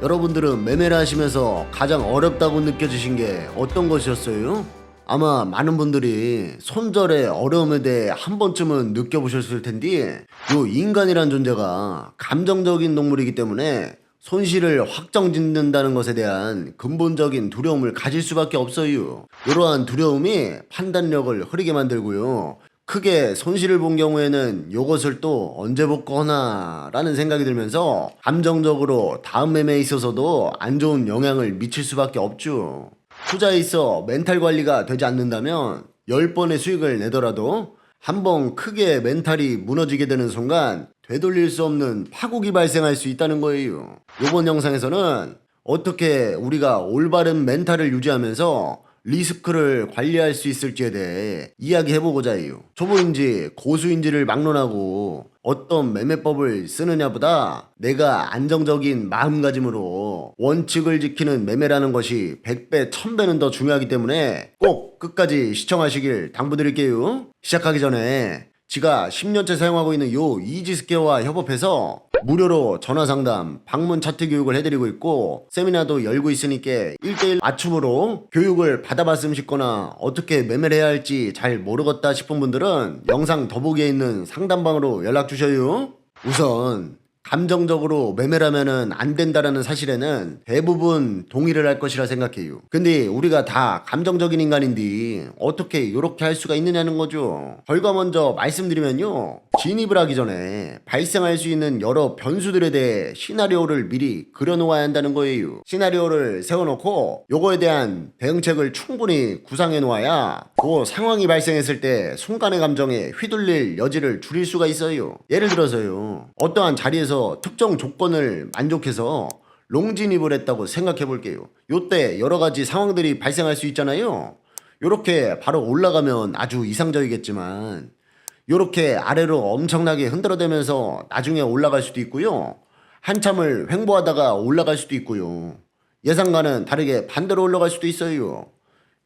여러분들은 매매를 하시면서 가장 어렵다고 느껴지신 게 어떤 것이었어요? 아마 많은 분들이 손절의 어려움에 대해 한 번쯤은 느껴보셨을 텐데, 요 인간이란 존재가 감정적인 동물이기 때문에 손실을 확정짓는다는 것에 대한 근본적인 두려움을 가질 수밖에 없어요. 이러한 두려움이 판단력을 흐리게 만들고요. 크게 손실을 본 경우에는 요것을 또 언제 볼 거나 라는 생각이 들면서 감정적으로 다음 매매에 있어서도 안 좋은 영향을 미칠 수밖에 없죠. 투자에 있어 멘탈 관리가 되지 않는다면 10번의 수익을 내더라도 한번 크게 멘탈이 무너지게 되는 순간 되돌릴 수 없는 파국이 발생할 수 있다는 거예요. 이번 영상에서는 어떻게 우리가 올바른 멘탈을 유지하면서 리스크를 관리할 수 있을지에 대해 이야기해보고자 해요. 초보인지 고수인지를 막론하고 어떤 매매법을 쓰느냐보다 내가 안정적인 마음가짐으로 원칙을 지키는 매매라는 것이 100배, 1000배는 더 중요하기 때문에 꼭 끝까지 시청하시길 당부드릴게요. 시작하기 전에 제가 10년째 사용하고 있는 요 이지스퀘어와 협업해서 무료로 전화상담, 방문 차트 교육을 해드리고 있고 세미나도 열고 있으니까 1대1 맞춤으로 교육을 받아봤으면 싶거나 어떻게 매매를 해야 할지 잘 모르겠다 싶은 분들은 영상 더보기에 있는 상담방으로 연락 주셔요. 우선 감정적으로 매매라면은 안 된다라는 사실에는 대부분 동의를 할 것이라 생각해요. 근데 우리가 다 감정적인 인간인데 어떻게 이렇게 할 수가 있느냐는 거죠. 결과 먼저 말씀드리면요, 진입을 하기 전에 발생할 수 있는 여러 변수들에 대해 시나리오를 미리 그려놓아야 한다는 거예요. 시나리오를 세워놓고 요거에 대한 대응책을 충분히 구상해 놓아야 그 상황이 발생했을 때 순간의 감정에 휘둘릴 여지를 줄일 수가 있어요. 예를 들어서요, 어떠한 자리에서 특정 조건을 만족해서 롱 진입을 했다고 생각해 볼게요. 요때 여러 가지 상황들이 발생할 수 있잖아요. 요렇게 바로 올라가면 아주 이상적이겠지만 요렇게 아래로 엄청나게 흔들어대면서 나중에 올라갈 수도 있고요. 한참을 횡보하다가 올라갈 수도 있고요. 예상과는 다르게 반대로 올라갈 수도 있어요.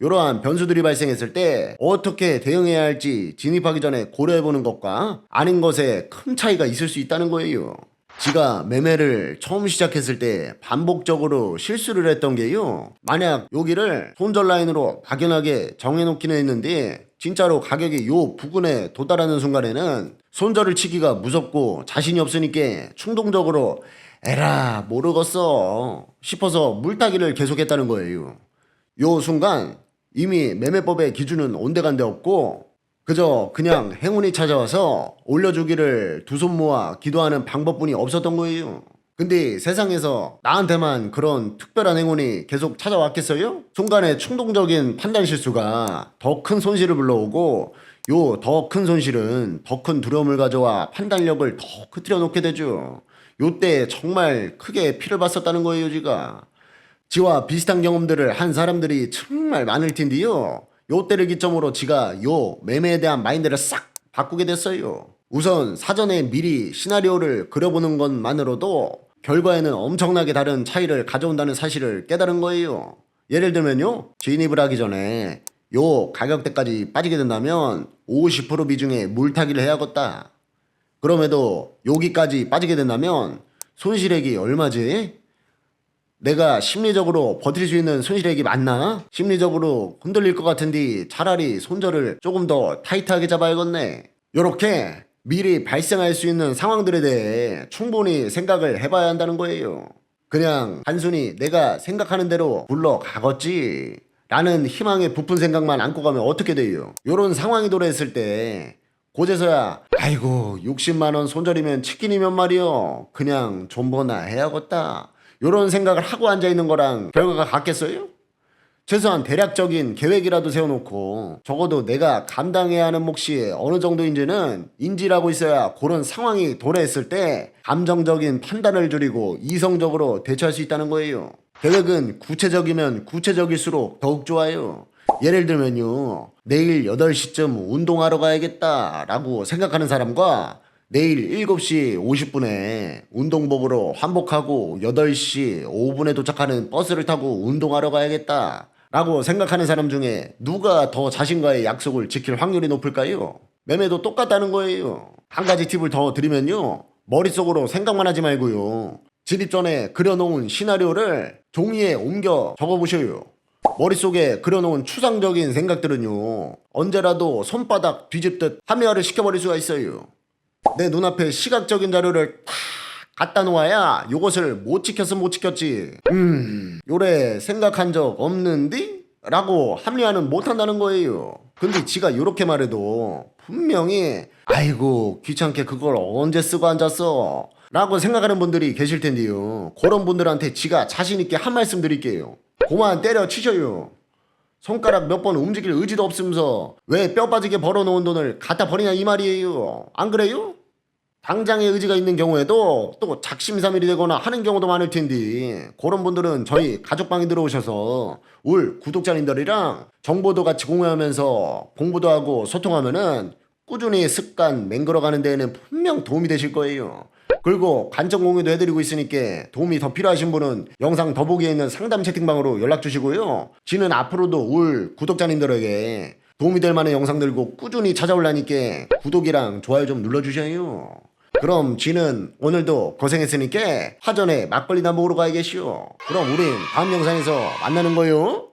이러한 변수들이 발생했을 때 어떻게 대응해야 할지 진입하기 전에 고려해보는 것과 아닌 것에 큰 차이가 있을 수 있다는 거예요. 제가 매매를 처음 시작했을 때 반복적으로 실수를 했던 게요, 만약 여기를 손절 라인으로 막연하게 정해놓기는 했는데 진짜로 가격이 요 부근에 도달하는 순간에는 손절을 치기가 무섭고 자신이 없으니까 충동적으로 에라 모르겠어 싶어서 물타기를 계속했다는 거예요. 요 순간 이미 매매법의 기준은 온데간데 없고 그저 그냥 행운이 찾아와서 올려주기를 두 손 모아 기도하는 방법뿐이 없었던 거예요. 근데 세상에서 나한테만 그런 특별한 행운이 계속 찾아왔겠어요? 순간의 충동적인 판단 실수가 더 큰 손실을 불러오고 요 더 큰 손실은 더 큰 두려움을 가져와 판단력을 더 흐트려 놓게 되죠. 요때 정말 크게 피를 봤었다는 거예요, 지가. 지와 비슷한 경험들을 한 사람들이 정말 많을 텐데요, 요때를 기점으로 지가 요 매매에 대한 마인드를 싹 바꾸게 됐어요. 우선 사전에 미리 시나리오를 그려보는 것만으로도 결과에는 엄청나게 다른 차이를 가져온다는 사실을 깨달은 거예요. 예를 들면요, 진입을 하기 전에 요 가격대까지 빠지게 된다면 50% 비중의 물타기를 해야겠다. 그럼에도 여기까지 빠지게 된다면 손실액이 얼마지? 내가 심리적으로 버틸 수 있는 손실액이 맞나? 심리적으로 흔들릴 것 같은데 차라리 손절을 조금 더 타이트하게 잡아야겠네. 요렇게 미리 발생할 수 있는 상황들에 대해 충분히 생각을 해봐야 한다는 거예요. 그냥 단순히 내가 생각하는 대로 굴러가겠지 라는 희망에 부푼 생각만 안고 가면 어떻게 돼요? 요런 상황이 도래했을 때 고제서야 아이고 60만원 손절이면 치킨이면 말이요, 그냥 존버나 해야겠다 요런 생각을 하고 앉아있는 거랑 결과가 같겠어요? 최소한 대략적인 계획이라도 세워놓고 적어도 내가 감당해야 하는 몫이 어느 정도인지는 인지를 하고 있어야 그런 상황이 도래했을 때 감정적인 판단을 줄이고 이성적으로 대처할 수 있다는 거예요. 계획은 구체적이면 구체적일수록 더욱 좋아요. 예를 들면요, 내일 8시쯤 운동하러 가야겠다 라고 생각하는 사람과 내일 7시 50분에 운동복으로 환복하고 8시 5분에 도착하는 버스를 타고 운동하러 가야겠다 라고 생각하는 사람 중에 누가 더 자신과의 약속을 지킬 확률이 높을까요? 매매도 똑같다는 거예요. 한 가지 팁을 더 드리면요, 머릿속으로 생각만 하지 말고요, 진입 전에 그려놓은 시나리오를 종이에 옮겨 적어보셔요. 머릿속에 그려놓은 추상적인 생각들은요, 언제라도 손바닥 뒤집듯 함유화를 시켜버릴 수가 있어요. 내 눈앞에 시각적인 자료를 탁 갖다 놓아야 요것을 못 지켰으면 못 지켰지. 요래 생각한 적 없는디? 라고 합리화는 못한다는 거예요. 근데 지가 요렇게 말해도 분명히 아이고 귀찮게 그걸 언제 쓰고 앉았어 라고 생각하는 분들이 계실 텐데요. 그런 분들한테 지가 자신있게 한 말씀 드릴게요. 그만 때려치셔요. 손가락 몇 번 움직일 의지도 없으면서 왜 뼈 빠지게 벌어놓은 돈을 갖다 버리냐 이 말이에요. 안 그래요? 당장의 의지가 있는 경우에도 또 작심삼일이 되거나 하는 경우도 많을 텐데, 그런 분들은 저희 가족방에 들어오셔서 울 구독자님들이랑 정보도 같이 공유하면서 공부도 하고 소통하면은 꾸준히 습관 맹글어가는 데에는 분명 도움이 되실 거예요. 그리고 간접 공유도 해드리고 있으니까 도움이 더 필요하신 분은 영상 더보기에 있는 상담 채팅방으로 연락 주시고요. 지는 앞으로도 울 구독자님들에게 도움이 될 만한 영상들고 꾸준히 찾아올라니까 구독이랑 좋아요 좀 눌러주셔요. 그럼 지는 오늘도 고생했으니까 화전에 막걸리나 먹으러 가야겠슈. 그럼 우린 다음 영상에서 만나는 거요.